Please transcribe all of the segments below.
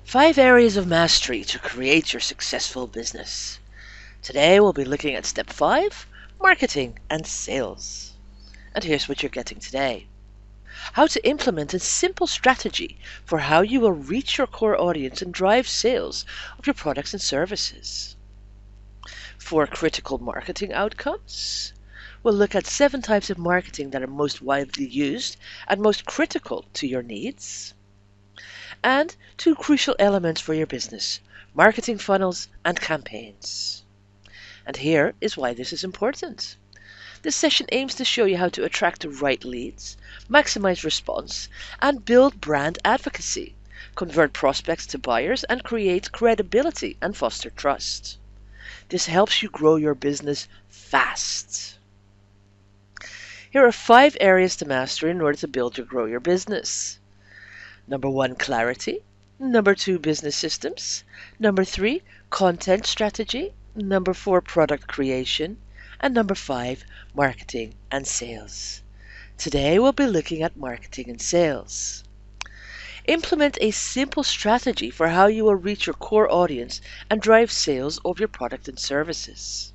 5 areas of mastery to create your successful business. Today we'll be looking at step 5, marketing and sales. And here's what you're getting today. How to implement a simple strategy for how you will reach your core audience and drive sales of your products and services. 4 critical marketing outcomes. We'll look at 7 types of marketing that are most widely used and most critical to your needs. And 2 crucial elements for your business, marketing funnels and campaigns. And here is why this is important. This session aims to show you how to attract the right leads, maximize response, and build brand advocacy, convert prospects to buyers, and create credibility and foster trust. This helps you grow your business fast. Here are 5 areas to master in order to build or grow your business. Number 1, clarity. Number 2, business systems. Number 3, content strategy. Number 4, product creation. And number 5, marketing and sales. Today we'll be looking at marketing and sales. Implement a simple strategy for how you will reach your core audience and drive sales of your product and services.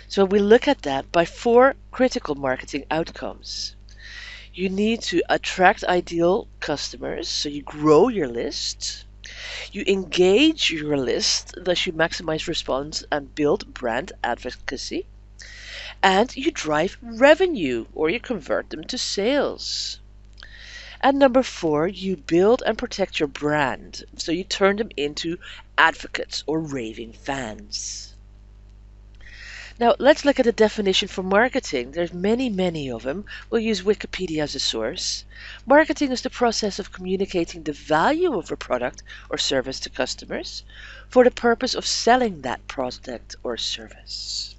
So we look at that by 4 critical marketing outcomes. You need to attract ideal customers, so you grow your list. You engage your list, thus you maximize response and build brand advocacy. And you drive revenue, or you convert them to sales. And number 4, you build and protect your brand, so you turn them into advocates or raving fans. Now, let's look at a definition for marketing. There's many of them. We'll use Wikipedia as a source. Marketing is the process of communicating the value of a product or service to customers for the purpose of selling that product or service.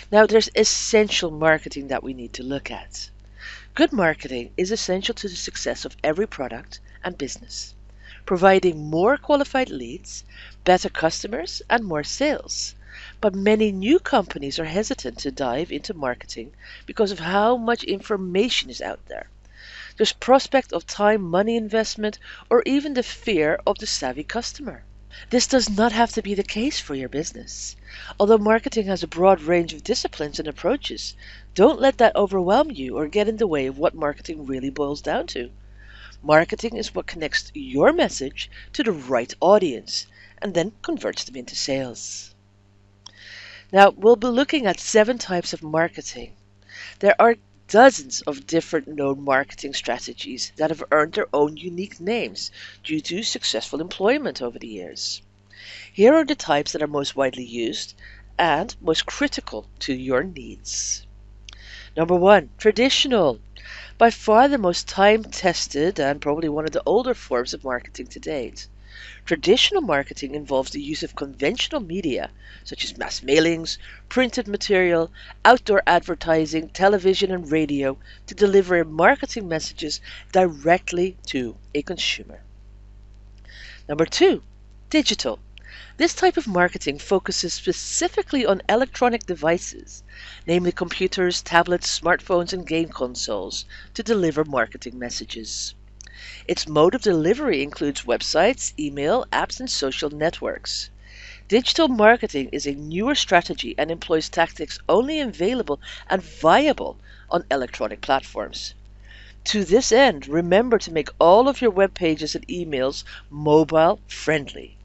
Now, there's essential marketing that we need to look at. Good marketing is essential to the success of every product and business, providing more qualified leads, better customers, and more sales. But many new companies are hesitant to dive into marketing because of how much information is out there. There's prospect of time, money investment, or even the fear of the savvy customer. This does not have to be the case for your business. Although marketing has a broad range of disciplines and approaches, don't let that overwhelm you or get in the way of what marketing really boils down to. Marketing is what connects your message to the right audience and then converts them into sales. Now, we'll be looking at 7 types of marketing. There are dozens of different known marketing strategies that have earned their own unique names due to successful employment over the years. Here are the types that are most widely used and most critical to your needs. Number 1, traditional. By far the most time-tested and probably one of the older forms of marketing to date. Traditional marketing involves the use of conventional media, such as mass mailings, printed material, outdoor advertising, television, and radio, to deliver marketing messages directly to a consumer. Number 2, digital. This type of marketing focuses specifically on electronic devices, namely computers, tablets, smartphones, and game consoles, to deliver marketing messages. Its mode of delivery includes websites, email, apps, and social networks. Digital marketing is a newer strategy and employs tactics only available and viable on electronic platforms. To this end, remember to make all of your web pages and emails mobile friendly.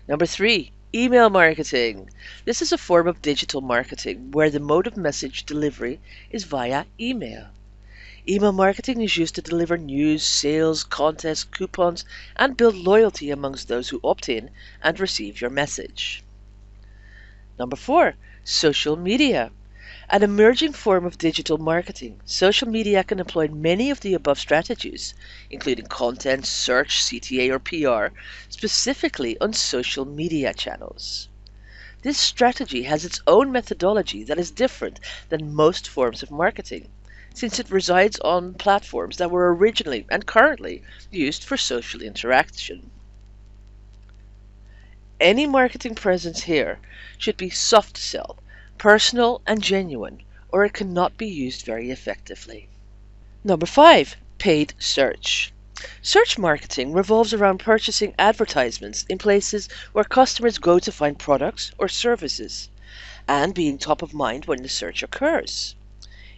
Number 3, email marketing. This is a form of digital marketing where the mode of message delivery is via email. Email marketing is used to deliver news, sales, contests, coupons, and build loyalty amongst those who opt in and receive your message. Number 4, social media. An emerging form of digital marketing. Social media can employ many of the above strategies, including content, search, CTA, or PR, specifically on social media channels. This strategy has its own methodology that is different than most forms of marketing, since it resides on platforms that were originally and currently used for social interaction. Any marketing presence here should be soft sell, personal and genuine, or it cannot be used very effectively. Number 5, paid search. Search marketing revolves around purchasing advertisements in places where customers go to find products or services, and being top of mind when the search occurs.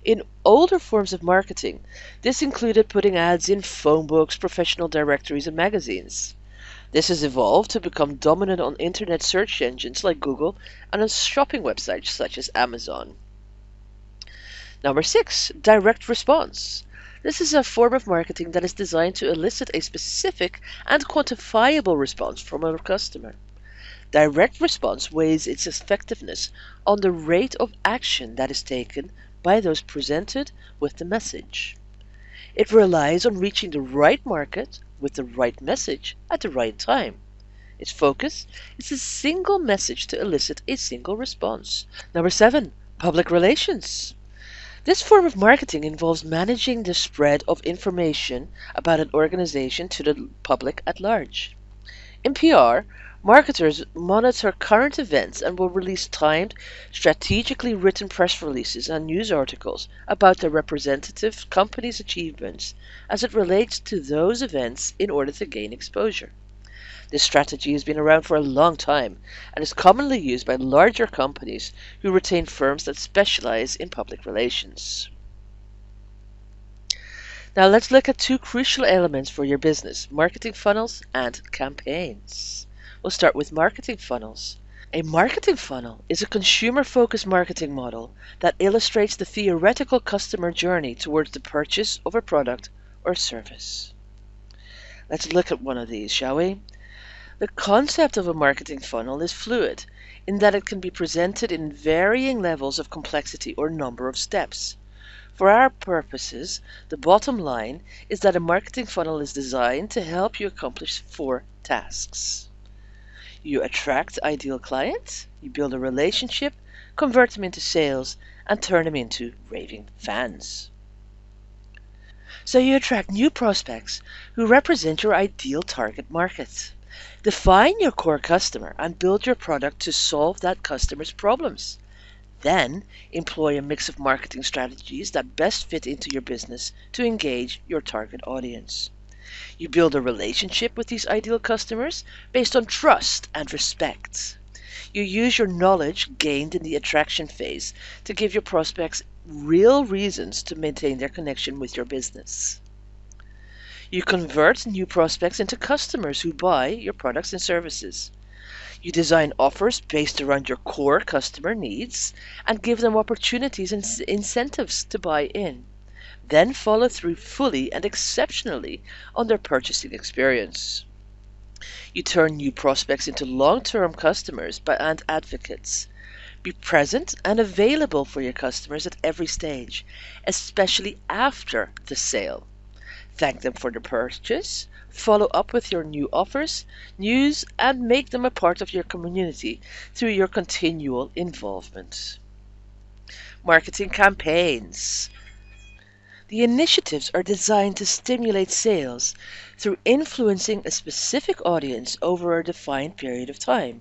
In older forms of marketing, this included putting ads in phone books, professional directories, and magazines. This has evolved to become dominant on internet search engines like Google and on shopping websites such as Amazon. Number 6, direct response. This is a form of marketing that is designed to elicit a specific and quantifiable response from a customer. Direct response weighs its effectiveness on the rate of action that is taken by those presented with the message. It relies on reaching the right market with the right message at the right time. Its focus is a single message to elicit a single response. Number 7, public relations. This form of marketing involves managing the spread of information about an organization to the public at large. In PR, marketers monitor current events and will release timed, strategically written press releases and news articles about their representative company's achievements as it relates to those events in order to gain exposure. This strategy has been around for a long time and is commonly used by larger companies who retain firms that specialize in public relations. Now let's look at two crucial elements for your business: marketing funnels and campaigns. We'll start with marketing funnels. A marketing funnel is a consumer-focused marketing model that illustrates the theoretical customer journey towards the purchase of a product or service. Let's look at one of these, shall we? The concept of a marketing funnel is fluid in that it can be presented in varying levels of complexity or number of steps. For our purposes, the bottom line is that a marketing funnel is designed to help you accomplish 4 tasks. You attract ideal clients, you build a relationship, convert them into sales, and turn them into raving fans. So you attract new prospects who represent your ideal target market. Define your core customer and build your product to solve that customer's problems. Then employ a mix of marketing strategies that best fit into your business to engage your target audience. You build a relationship with these ideal customers based on trust and respect. You use your knowledge gained in the attraction phase to give your prospects real reasons to maintain their connection with your business. You convert new prospects into customers who buy your products and services. You design offers based around your core customer needs and give them opportunities and incentives to buy in. Then follow through fully and exceptionally on their purchasing experience. You turn new prospects into long-term customers and advocates. Be present and available for your customers at every stage, especially after the sale. Thank them for the purchase, follow up with your new offers, news, and make them a part of your community through your continual involvement. Marketing campaigns. The initiatives are designed to stimulate sales through influencing a specific audience over a defined period of time,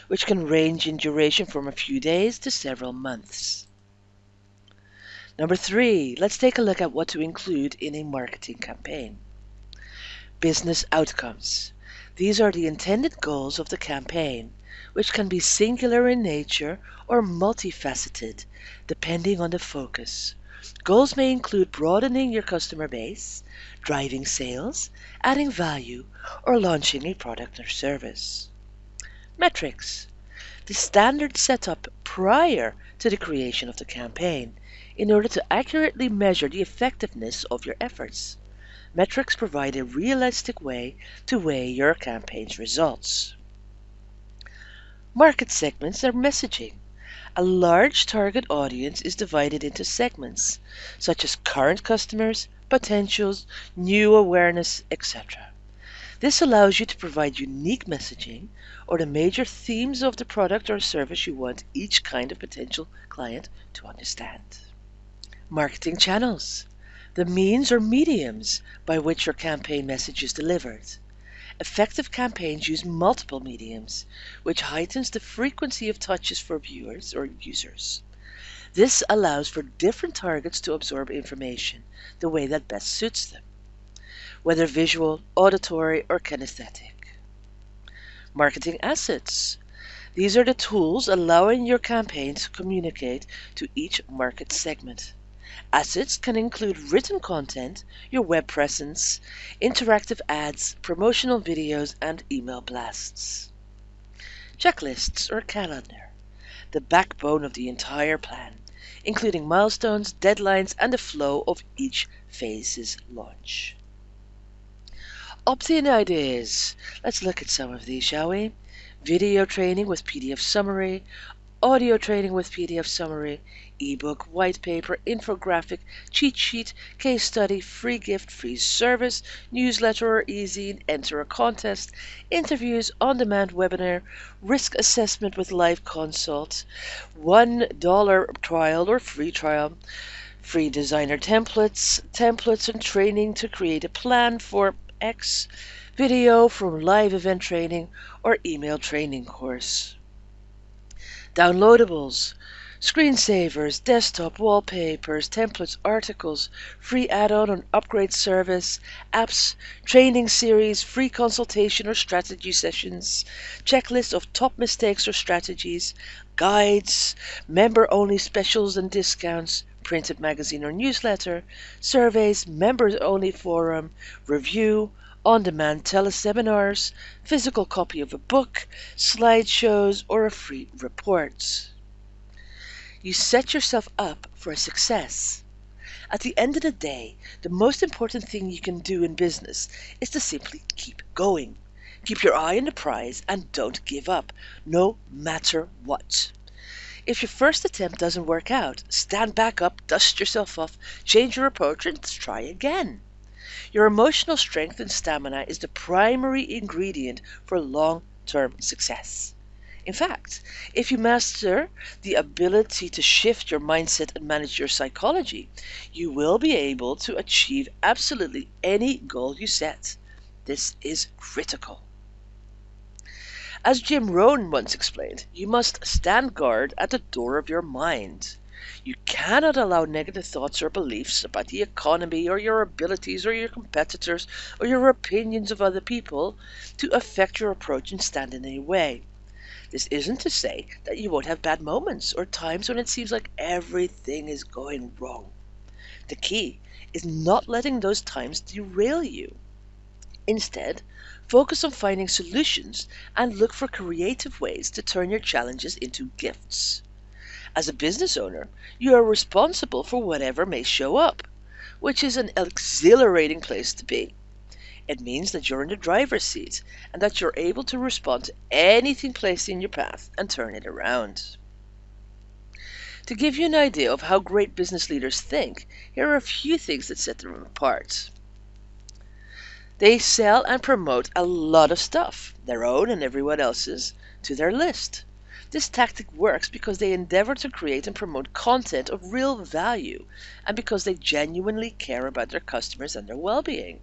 which can range in duration from a few days to several months. Number 3, let's take a look at what to include in a marketing campaign. Business outcomes. These are the intended goals of the campaign, which can be singular in nature or multifaceted, depending on the focus. Goals may include broadening your customer base, driving sales, adding value, or launching a product or service. Metrics. The standard set up prior to the creation of the campaign in order to accurately measure the effectiveness of your efforts. Metrics provide a realistic way to weigh your campaign's results. Market segments are messaging. A large target audience is divided into segments, such as current customers, potentials, new awareness, etc. This allows you to provide unique messaging or the major themes of the product or service you want each kind of potential client to understand. Marketing channels. The means or mediums by which your campaign message is delivered. Effective campaigns use multiple mediums, which heightens the frequency of touches for viewers or users. This allows for different targets to absorb information the way that best suits them. whether visual, auditory, or kinesthetic. Marketing assets. These are the tools allowing your campaign to communicate to each market segment. Assets can include written content, your web presence, interactive ads, promotional videos, and email blasts. Checklists or calendar, the backbone of the entire plan, including milestones, deadlines, and the flow of each phase's launch. Opt-in ideas. Let's look at some of these, shall we? Video training with PDF summary, audio training with PDF summary, ebook, white paper, infographic, cheat sheet, case study, free gift, free service, newsletter or e-zine, enter a contest, interviews, on-demand webinar, risk assessment with live consult, $1 trial or free trial, free designer templates and training to create a plan for X, video from live event training or email training course. Downloadables, screensavers, desktop wallpapers, templates, articles, free add-on and upgrade service, apps, training series, free consultation or strategy sessions, checklist of top mistakes or strategies, guides, member-only specials and discounts, printed magazine or newsletter, surveys, members-only forum, review, on-demand teleseminars, physical copy of a book, slideshows, or a free report. You set yourself up for success. At the end of the day, the most important thing you can do in business is to simply keep going. Keep your eye on the prize and don't give up, no matter what. If your first attempt doesn't work out, stand back up, dust yourself off, change your approach, and try again. Your emotional strength and stamina is the primary ingredient for long-term success. In fact, if you master the ability to shift your mindset and manage your psychology, you will be able to achieve absolutely any goal you set. This is critical. As Jim Rohn once explained, you must stand guard at the door of your mind. You cannot allow negative thoughts or beliefs about the economy or your abilities or your competitors or your opinions of other people to affect your approach and stand in any way. This isn't to say that you won't have bad moments or times when it seems like everything is going wrong. The key is not letting those times derail you. Instead, focus on finding solutions and look for creative ways to turn your challenges into gifts. As a business owner, you are responsible for whatever may show up, which is an exhilarating place to be. It means that you're in the driver's seat and that you're able to respond to anything placed in your path and turn it around. To give you an idea of how great business leaders think, here are a few things that set them apart. They sell and promote a lot of stuff, their own and everyone else's, to their list. This tactic works because they endeavor to create and promote content of real value and because they genuinely care about their customers and their well-being.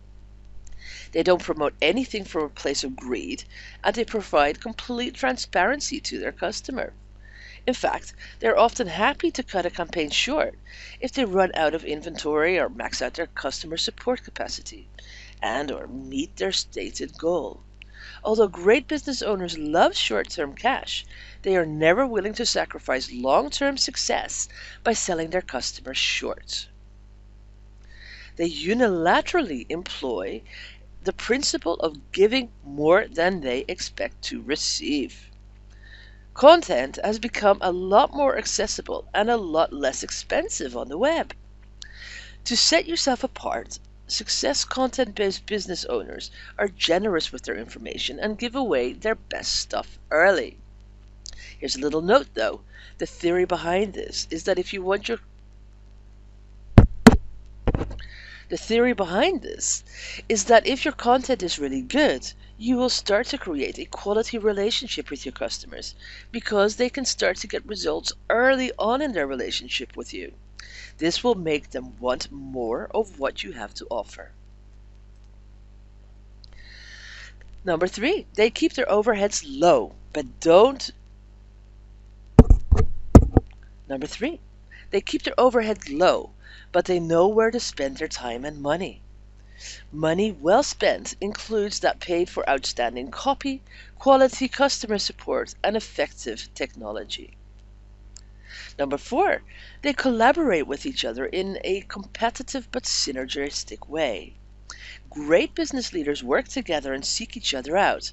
They don't promote anything from a place of greed, and they provide complete transparency to their customer. In fact, they're often happy to cut a campaign short if they run out of inventory or max out their customer support capacity and or meet their stated goal. Although great business owners love short-term cash, they are never willing to sacrifice long-term success by selling their customers short. They unilaterally employ the principle of giving more than they expect to receive. Content has become a lot more accessible and a lot less expensive on the web. To set yourself apart, success content-based business owners are generous with their information and give away their best stuff early. Here's a little note though. The theory behind this is that if you want your content is really good, you will start to create a quality relationship with your customers because they can start to get results early on in their relationship with you. This will make them want more of what you have to offer. Number 3, they keep their overheads low, but don't. Number 3, they keep their overheads low, but they know where to spend their time and money. Money well spent includes that paid for outstanding copy, quality customer support, and effective technology. Number four, they collaborate with each other in a competitive but synergistic way. Great business leaders work together and seek each other out.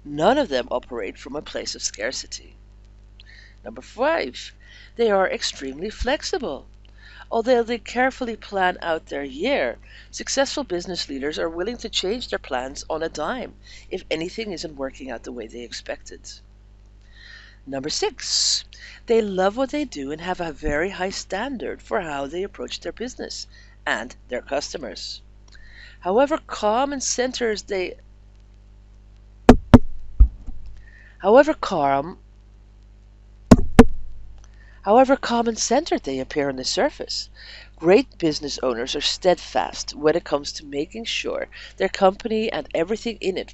None of them operate from a place of scarcity. Number five, they are extremely flexible. Although they carefully plan out their year, successful business leaders are willing to change their plans on a dime if anything isn't working out the way they expected. Number six, they love what they do and have a very high standard for how they approach their business and their customers. However calm and centered they however calm However calm and centered they appear on the surface, great business owners are steadfast when it comes to making sure their company and everything in it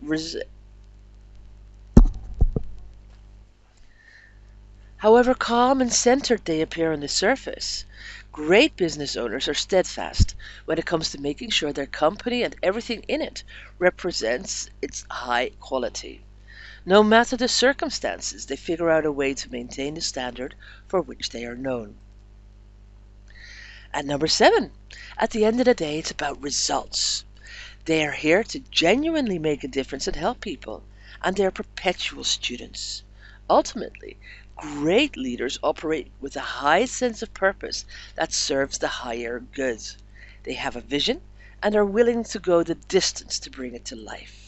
However calm and centered they appear on the surface, great business owners are steadfast when it comes to making sure their company and everything in it represents its high quality. No matter the circumstances, they figure out a way to maintain the standard for which they are known. And number seven, at the end of the day, it's about results. They are here to genuinely make a difference and help people, and they are perpetual students. Ultimately, great leaders operate with a high sense of purpose that serves the higher good. They have a vision and are willing to go the distance to bring it to life.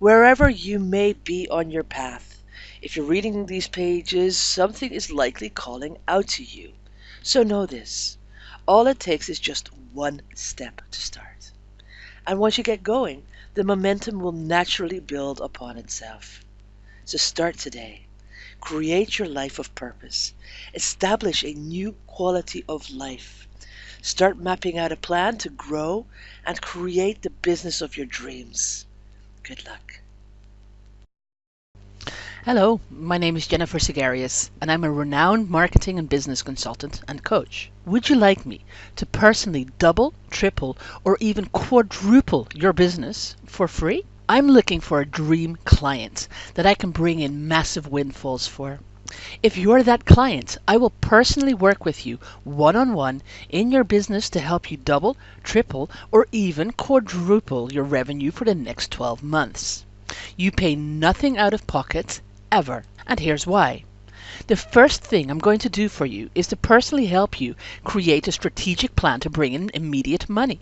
Wherever you may be on your path, if you're reading these pages, something is likely calling out to you. So know this, all it takes is just one step to start. And once you get going, the momentum will naturally build upon itself. So start today. Create your life of purpose. Establish a new quality of life. Start mapping out a plan to grow and create the business of your dreams. Good luck. Hello, my name is Jennifer Segarius, and I'm a renowned marketing and business consultant and coach. Would you like me to personally double, triple, or even quadruple your business for free? I'm looking for a dream client that I can bring in massive windfalls for. If you're that client, I will personally work with you one-on-one in your business to help you double, triple, or even quadruple your revenue for the next 12 months. You pay nothing out of pocket, ever. And here's why. The first thing I'm going to do for you is to personally help you create a strategic plan to bring in immediate money.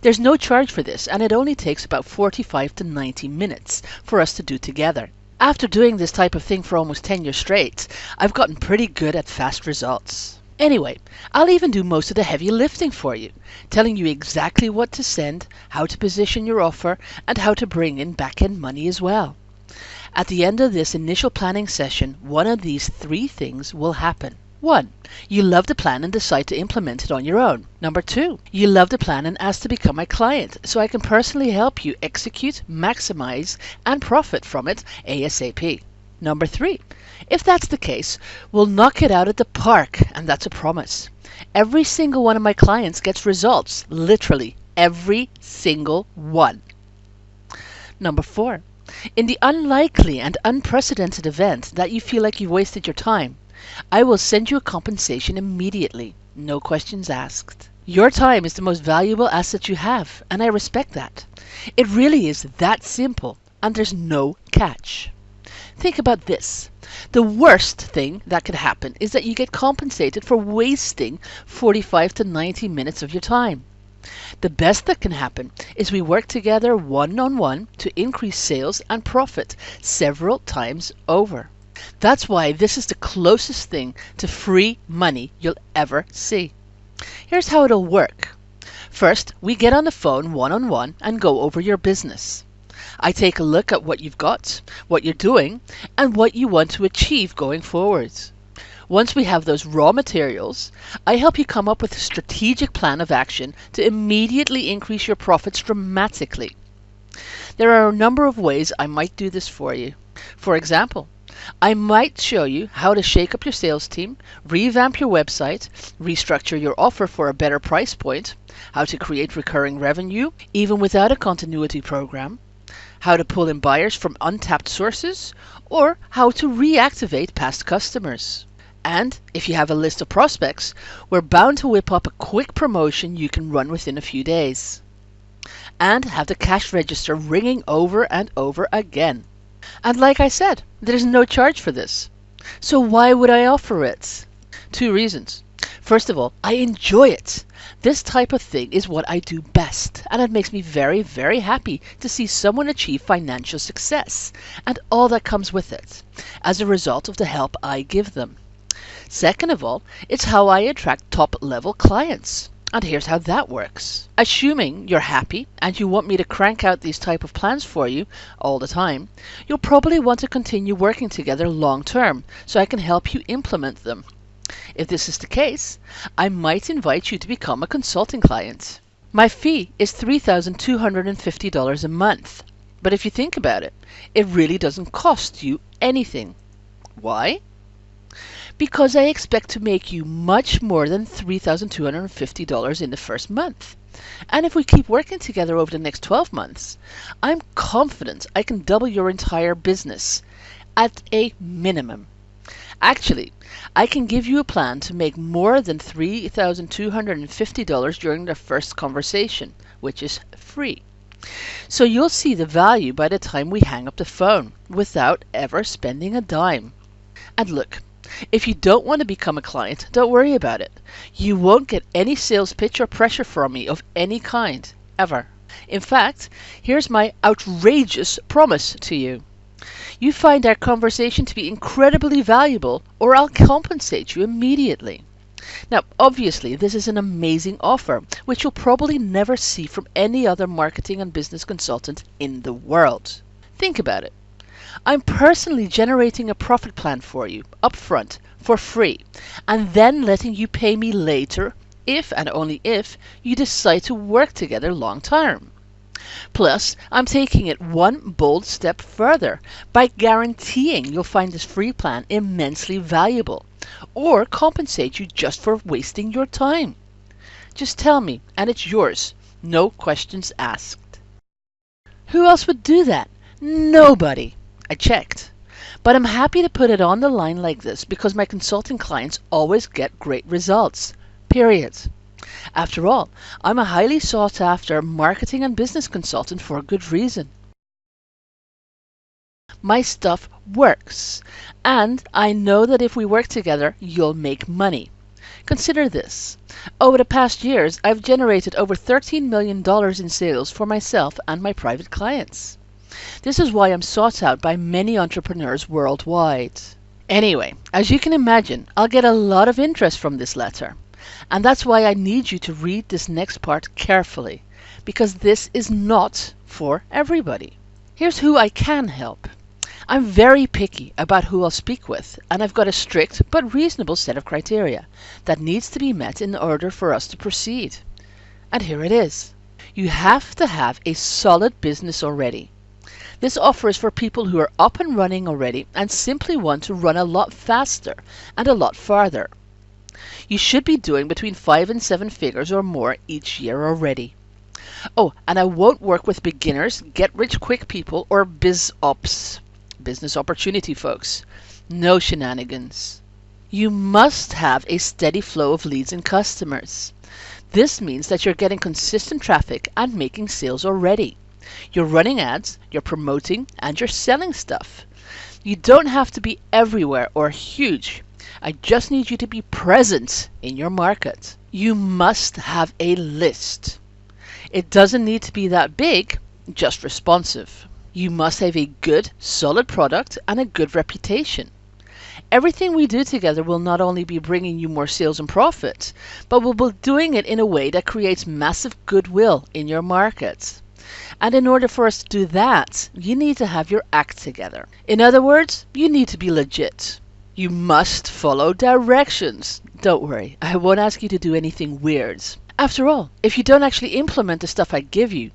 There's no charge for this, and it only takes about 45 to 90 minutes for us to do together. After doing this type of thing for almost 10 years straight, I've gotten pretty good at fast results. Anyway, I'll even do most of the heavy lifting for you, telling you exactly what to send, how to position your offer, and how to bring in back-end money as well. At the end of this initial planning session, one of these three things will happen. 1. You love the plan and decide to implement it on your own. Number 2. You love the plan and ask to become my client so I can personally help you execute, maximize, and profit from it ASAP. Number 3. If that's the case, we'll knock it out at the park, and that's a promise. Every single one of my clients gets results, literally every single one. Number 4. In the unlikely and unprecedented event that you feel like you've wasted your time, I will send you a compensation immediately, no questions asked. Your time is the most valuable asset you have, and I respect that. It really is that simple, and there's no catch. Think about this. The worst thing that could happen is that you get compensated for wasting 45 to 90 minutes of your time. The best that can happen is we work together one-on-one to increase sales and profit several times over. That's why this is the closest thing to free money you'll ever see. Here's how it'll work. First, we get on the phone one-on-one and go over your business. I take a look at what you've got, what you're doing, and what you want to achieve going forward. Once we have those raw materials, I help you come up with a strategic plan of action to immediately increase your profits dramatically. There are a number of ways I might do this for you. For example, I might show you how to shake up your sales team, revamp your website, restructure your offer for a better price point, how to create recurring revenue even without a continuity program, how to pull in buyers from untapped sources, or how to reactivate past customers. And if you have a list of prospects, we're bound to whip up a quick promotion you can run within a few days. And have the cash register ringing over and over again. And like I said, there's no charge for this. So why would I offer it? Two reasons. First of all, I enjoy it. This type of thing is what I do best, and it makes me very, very happy to see someone achieve financial success and all that comes with it as a result of the help I give them. Second of all, it's how I attract top-level clients. And here's how that works. Assuming you're happy and you want me to crank out these type of plans for you all the time, you'll probably want to continue working together long term so I can help you implement them. If this is the case, I might invite you to become a consulting client. My fee is $3,250 a month. But if you think about it, it really doesn't cost you anything. Why? Because I expect to make you much more than $3,250 in the first month. And if we keep working together over the next 12 months, I'm confident I can double your entire business at a minimum. Actually, I can give you a plan to make more than $3,250 during the first conversation, which is free. So you'll see the value by the time we hang up the phone without ever spending a dime. And look, if you don't want to become a client, don't worry about it. You won't get any sales pitch or pressure from me of any kind, ever. In fact, here's my outrageous promise to you. You find our conversation to be incredibly valuable, or I'll compensate you immediately. Now, obviously, this is an amazing offer, which you'll probably never see from any other marketing and business consultant in the world. Think about it. I'm personally generating a profit plan for you upfront for free and then letting you pay me later if and only if you decide to work together long term. Plus, I'm taking it one bold step further by guaranteeing you'll find this free plan immensely valuable or compensate you just for wasting your time. Just tell me and it's yours. No questions asked. Who else would do that? Nobody. I checked. But I'm happy to put it on the line like this because my consulting clients always get great results. Period. After all, I'm a highly sought after marketing and business consultant for a good reason. My stuff works, and I know that if we work together, you'll make money. Consider this. Over the past years, I've generated over $13 million in sales for myself and my private clients. This is why I'm sought out by many entrepreneurs worldwide. Anyway, as you can imagine, I'll get a lot of interest from this letter. And that's why I need you to read this next part carefully, because this is not for everybody. Here's who I can help. I'm very picky about who I'll speak with, and I've got a strict but reasonable set of criteria that needs to be met in order for us to proceed. And here it is. You have to have a solid business already. This offer is for people who are up and running already and simply want to run a lot faster and a lot farther. You should be doing between 5 and 7 figures or more each year already. Oh, and I won't work with beginners, get-rich-quick people, or biz ops, business opportunity folks. No shenanigans. You must have a steady flow of leads and customers. This means that you're getting consistent traffic and making sales already. You're running ads, you're promoting, and you're selling stuff. You don't have to be everywhere or huge. I just need you to be present in your market. You must have a list. It doesn't need to be that big, just responsive. You must have a good, solid product and a good reputation. Everything we do together will not only be bringing you more sales and profit, but we'll be doing it in a way that creates massive goodwill in your market. And in order for us to do that, you need to have your act together. In other words, you need to be legit. You must follow directions. Don't worry, I won't ask you to do anything weird. After all, if you don't actually implement the stuff I give you,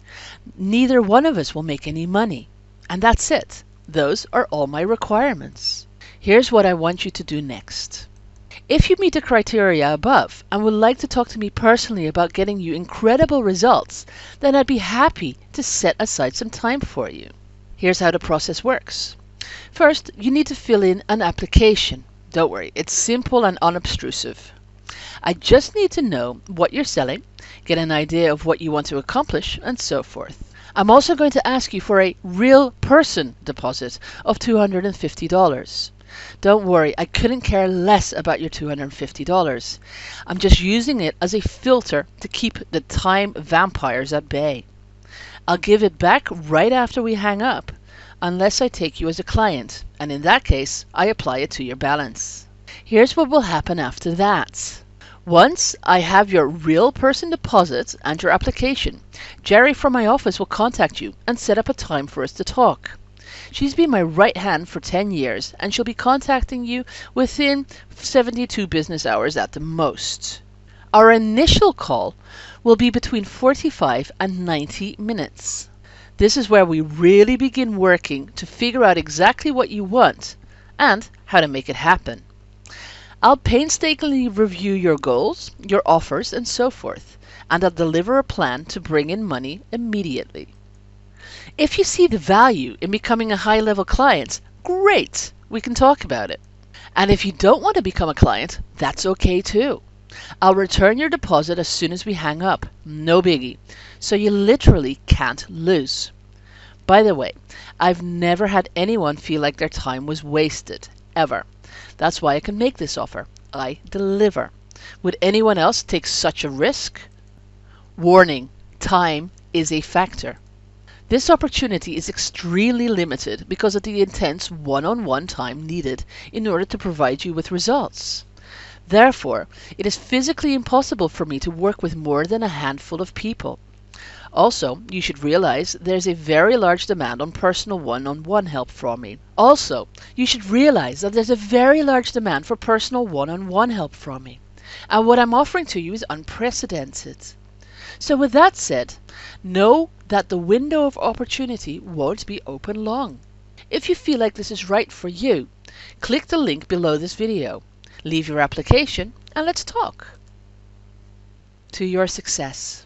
neither one of us will make any money. And that's it. Those are all my requirements. Here's what I want you to do next. If you meet the criteria above and would like to talk to me personally about getting you incredible results, then I'd be happy to set aside some time for you. Here's how the process works. First, you need to fill in an application. Don't worry, it's simple and unobtrusive. I just need to know what you're selling, get an idea of what you want to accomplish, and so forth. I'm also going to ask you for a real person deposit of $250. Don't worry, I couldn't care less about your $250. I'm just using it as a filter to keep the time vampires at bay. I'll give it back right after we hang up, unless I take you as a client, and in that case, I apply it to your balance. Here's what will happen after that. Once I have your real person deposit and your application, Jerry from my office will contact you and set up a time for us to talk. She's been my right hand for 10 years, and she'll be contacting you within 72 business hours at the most. Our initial call will be between 45 and 90 minutes. This is where we really begin working to figure out exactly what you want and how to make it happen. I'll painstakingly review your goals, your offers, and so forth, and I'll deliver a plan to bring in money immediately. If you see the value in becoming a high-level client, great, we can talk about it. And if you don't want to become a client, that's okay too. I'll return your deposit as soon as we hang up, no biggie, so you literally can't lose. By the way, I've never had anyone feel like their time was wasted, ever. That's why I can make this offer. I deliver. Would anyone else take such a risk? Warning, time is a factor. This opportunity is extremely limited because of the intense one-on-one time needed in order to provide you with results. Therefore, it is physically impossible for me to work with more than a handful of people. Also, you should realize there's a very large demand on personal one-on-one help from me. And what I'm offering to you is unprecedented. So with that said, know that the window of opportunity won't be open long. If you feel like this is right for you, click the link below this video, leave your application, and let's talk. To your success.